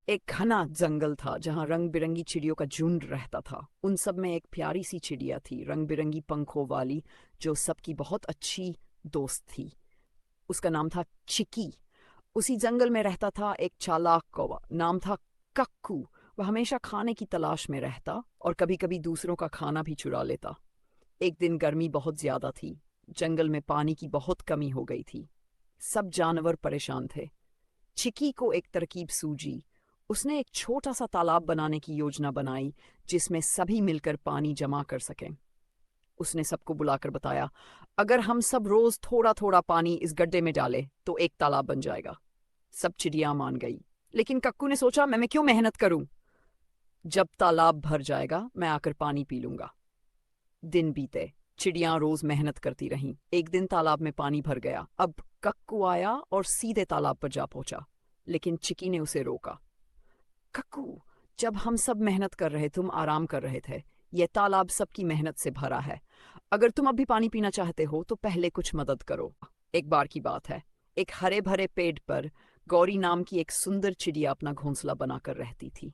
एक घना जंगल था जहां रंग बिरंगी चिड़ियों का झुंड रहता था। उन सब में एक प्यारी सी चिड़िया थी, रंग बिरंगी पंखों वाली, जो सबकी बहुत अच्छी दोस्त थी। उसका नाम था चिकी। उसी जंगल में रहता था एक चालाक कौवा, नाम था कक्कू। वह हमेशा खाने की तलाश में रहता और कभी कभी दूसरों का खाना भी चुरा लेता। एक दिन गर्मी बहुत ज्यादा थी। जंगल में पानी की बहुत कमी हो गई थी। सब जानवर परेशान थे। चिकी को एक तरकीब सूझी। उसने एक छोटा सा तालाब बनाने की योजना बनाई, जिसमें सभी मिलकर पानी जमा कर सकें। उसने सबको बुलाकर बताया, अगर हम सब रोज थोड़ा थोड़ा पानी इस गड्ढे में डालें तो एक तालाब बन जाएगा। सब चिड़िया मान गई, लेकिन कक्कू ने सोचा, मैं क्यों मेहनत करूं? जब तालाब भर जाएगा मैं आकर पानी पी लूंगा। दिन बीते। चिड़िया रोज मेहनत करती रहीं। एक दिन तालाब में पानी भर गया। अब कक्कू आया और सीधे तालाब पर जा पहुंचा, लेकिन चिकी ने उसे रोका। कक्कू, जब हम सब मेहनत कर रहे तुम आराम कर रहे थे। यह तालाब सबकी मेहनत से भरा है। अगर तुम अब भी पानी पीना चाहते हो तो पहले कुछ मदद करो। एक बार की बात है, एक हरे भरे पेड़ पर गौरी नाम की एक सुंदर चिड़िया अपना घोंसला बनाकर रहती थी।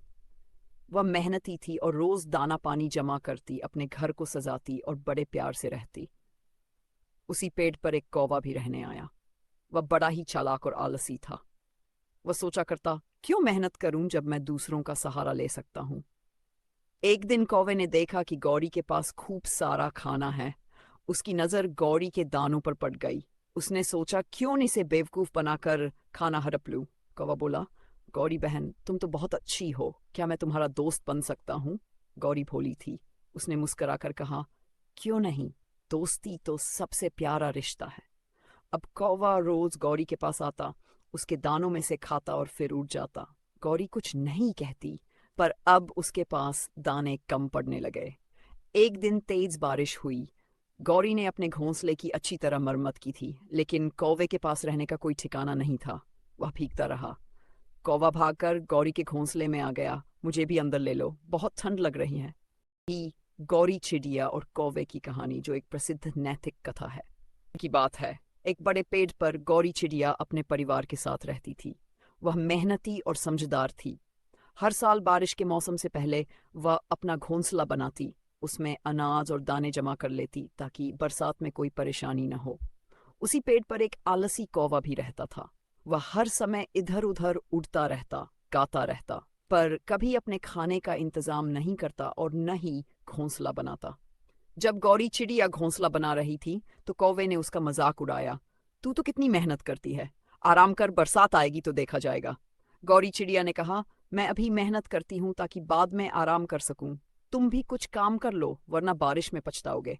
वह मेहनती थी और रोज दाना पानी जमा करती, अपने घर को सजाती और बड़े प्यार से रहती। उसी पेड़ पर एक कौवा भी रहने आया। वह बड़ा ही चालाक और आलसी था। वह सोचा करता, क्यों मेहनत करूं जब मैं दूसरों का सहारा ले सकता हूं। एक दिन कौवे ने देखा कि गौरी के पास खूब सारा खाना है। उसकी नजर गौरी के दानों पर पड़ गई। उसने सोचा, क्यों इसे बेवकूफ बनाकर खाना हड़प लूं। कौवा बोला, गौरी बहन, तुम तो बहुत अच्छी हो, क्या मैं तुम्हारा दोस्त बन सकता हूँ? गौरी भोली थी। उसने मुस्कुराकर कहा, क्यों नहीं, दोस्ती तो सबसे प्यारा रिश्ता है। अब कौवा रोज गौरी के पास आता, उसके दानों में से खाता और फिर उड़ जाता। गौरी कुछ नहीं कहती, पर अब उसके पास दाने कम पड़ने लगे। एक दिन तेज बारिश हुई। गौरी ने अपने घोंसले की अच्छी तरह मरम्मत की थी, लेकिन कौवे के पास रहने का कोई ठिकाना नहीं था। वह भीगता रहा। कौवा भागकर गौरी के घोंसले में आ गया। मुझे भी अंदर ले लो, बहुत ठंड लग रही है। ही गौरी चिड़िया और कौवे की कहानी, जो एक प्रसिद्ध नैतिक कथा है की बात है। एक बड़े पेड़ पर गौरी चिड़िया अपने परिवार के साथ रहती थी। वह मेहनती और समझदार थी। हर साल बारिश के मौसम से पहले वह अपना घोंसला बनाती, उसमें अनाज और दाने जमा कर लेती ताकि बरसात में कोई परेशानी न हो। उसी पेड़ पर एक आलसी कौवा भी रहता था। वह हर समय इधर उधर उड़ता रहता, गाता रहता, पर कभी अपने खाने का इंतजाम नहीं करता और न ही घोंसला बनाता। जब गौरी चिड़िया घोंसला बना रही थी तो कौवे ने उसका मजाक उड़ाया, तू तो कितनी मेहनत करती है, आराम कर, बरसात आएगी तो देखा जाएगा। गौरी चिड़िया ने कहा, मैं अभी मेहनत करती हूँ ताकि बाद में आराम कर सकूं। तुम भी कुछ काम कर लो, वरना बारिश में पछताओगे।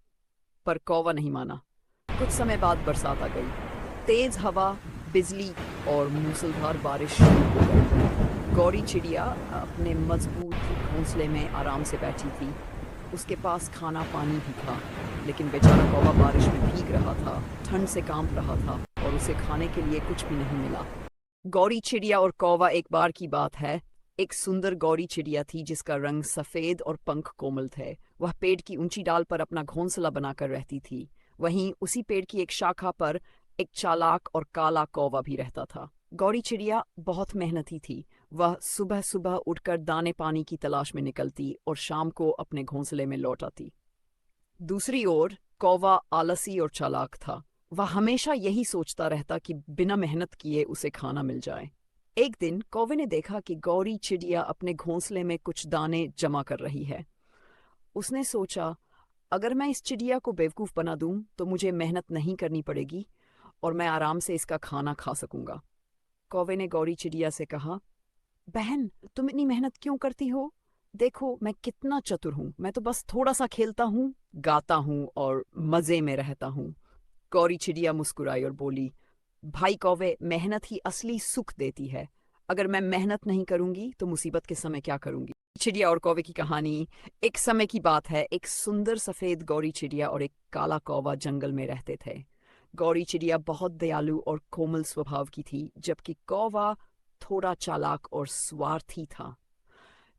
पर कौवा नहीं माना। कुछ समय बाद बरसात आ गई। तेज हवा, बिजली और मूसलाधार बारिश शुरू हो गई। गौरी चिड़िया अपने मजबूत घोंसले में आराम से बैठी थी। उसके पास खाना पानी भी था, लेकिन बेचारा कौवा बारिश में भीग रहा था, ठंड से कांप रहा था और उसे खाने के लिए कुछ भी नहीं मिला। गौरी चिड़िया और कौवा, एक बार की बात है, एक सुंदर गौरी चिड़िया थी जिसका रंग सफेद और पंख कोमल थे। वह पेड़ की ऊंची डाल पर अपना घोंसला बनाकर रहती थी। वहीं उसी पेड़ की एक शाखा पर एक चालाक और काला कौवा भी रहता था। गौरी चिड़िया बहुत मेहनती थी। वह सुबह सुबह उठकर दाने पानी की तलाश में निकलती और शाम को अपने घोंसले में लौट आती। दूसरी ओर कौवा आलसी और चालाक था। वह हमेशा यही सोचता रहता कि बिना मेहनत किए उसे खाना मिल जाए। एक दिन कौवे ने देखा कि गौरी चिड़िया अपने घोंसले में कुछ दाने जमा कर रही है। उसने सोचा, अगर मैं इस चिड़िया को बेवकूफ बना दूं तो मुझे मेहनत नहीं करनी पड़ेगी और मैं आराम से इसका खाना खा सकूंगा। कौवे ने गौरी चिड़िया से कहा, बहन, तुम इतनी मेहनत क्यों करती हो? देखो मैं कितना चतुर हूँ, मैं तो बस थोड़ा सा खेलता हूँ, गाता हूँ और मजे में रहता हूँ। गौरी चिड़िया मुस्कुराई और बोली, भाई कौवे, मेहनत ही असली सुख देती है। अगर मैं मेहनत नहीं करूंगी तो मुसीबत के समय क्या करूंगी? चिड़िया और कौवे की कहानी। एक समय की बात है, एक सुंदर सफेद गौरी चिड़िया और एक काला कौवा जंगल में रहते थे। गौरी चिड़िया बहुत दयालु और कोमल स्वभाव की थी, जबकि कौवा थोड़ा चालाक और स्वार्थी था।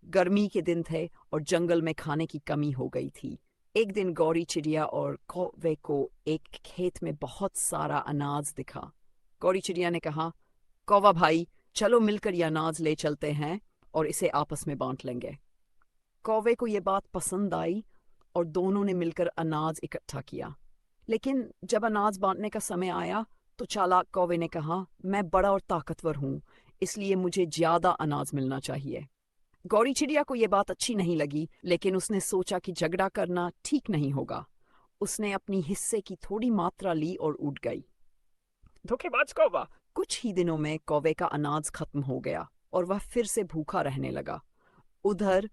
गर्मी के दिन थे और जंगल में खाने की कमी हो गई थी। एक दिन गौरी चिड़िया और कौवे को एक खेत में बहुत सारा अनाज दिखा। गौरी चिड़िया ने कहा, कौवा भाई, चलो मिलकर यह अनाज ले चलते हैं और इसे आपस में बांट लेंगे। कौवे को ये बात पसंद आई और दोनों ने मिलकर अनाज इकट्ठा किया। लेकिन जब अनाज बांटने का समय आया तो चालाक कौवे ने कहा, मैं बड़ा और ताकतवर हूँ, इसलिए मुझे ज्यादा अनाज मिलना चाहिए। गौरी चिड़िया को यह बात अच्छी नहीं लगी, लेकिन उसने सोचा कि झगड़ा करना ठीक नहीं होगा। उसने अपनी हिस्से की थोड़ी मात्रा ली और उड़ गई। धोखेबाज कौवा! कुछ ही दिनों में कौवे का अनाज खत्म हो गया और वह फिर से भूखा रहने लगा। उधर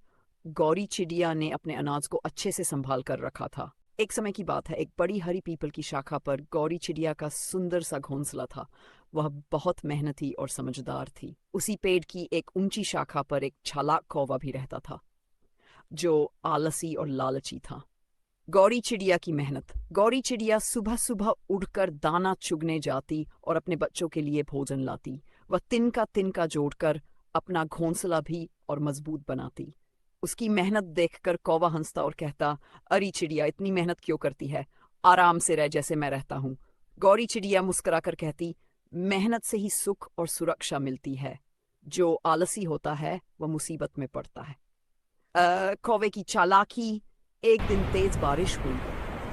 गौरी चिड़िया ने अपने अनाज को अच्छे से संभाल कर रखा था। एक समय की बात है, एक बड़ी हरी पीपल की शाखा पर गौरी चिड़िया का सुंदर सा घोंसला था। वह बहुत मेहनती और समझदार थी। उसी पेड़ की एक ऊंची शाखा पर एक चालाक कौवा भी रहता था, जो आलसी और लालची था। गौरी चिड़िया की मेहनत। गौरी चिड़िया सुबह सुबह उड़कर दाना चुगने जाती और अपने बच्चों के लिए भोजन लाती। वह तिनका तिनका जोड़कर अपना घोंसला भी और मजबूत बनाती। उसकी मेहनत देखकर कौवा हंसता और कहता, अरे चिड़िया, इतनी मेहनत क्यों करती है? आराम से रह जैसे मैं रहता हूँ। गौरी चिड़िया मुस्कुराकर कहती, मेहनत से ही सुख और सुरक्षा मिलती है। जो आलसी होता है वह मुसीबत में पड़ता है। कौवे की चालाकी। एक दिन तेज बारिश हुई।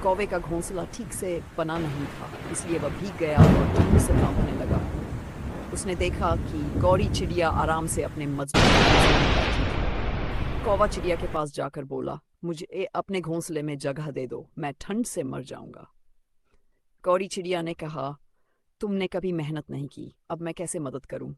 कौवे का घोंसला ठीक से बना नहीं था, इसलिए वह भीग गया और ठंड से कांपने लगा। उसने देखा कि गौरी चिड़िया आराम से अपने मजबूत घोंसले में बैठी थी। कौवा चिड़िया के पास जाकर बोला, मुझे अपने घोंसले में जगह दे दो, मैं ठंड से मर जाऊंगा। गौरी चिड़िया ने कहा, तुमने कभी मेहनत नहीं की, अब मैं कैसे मदद करूं?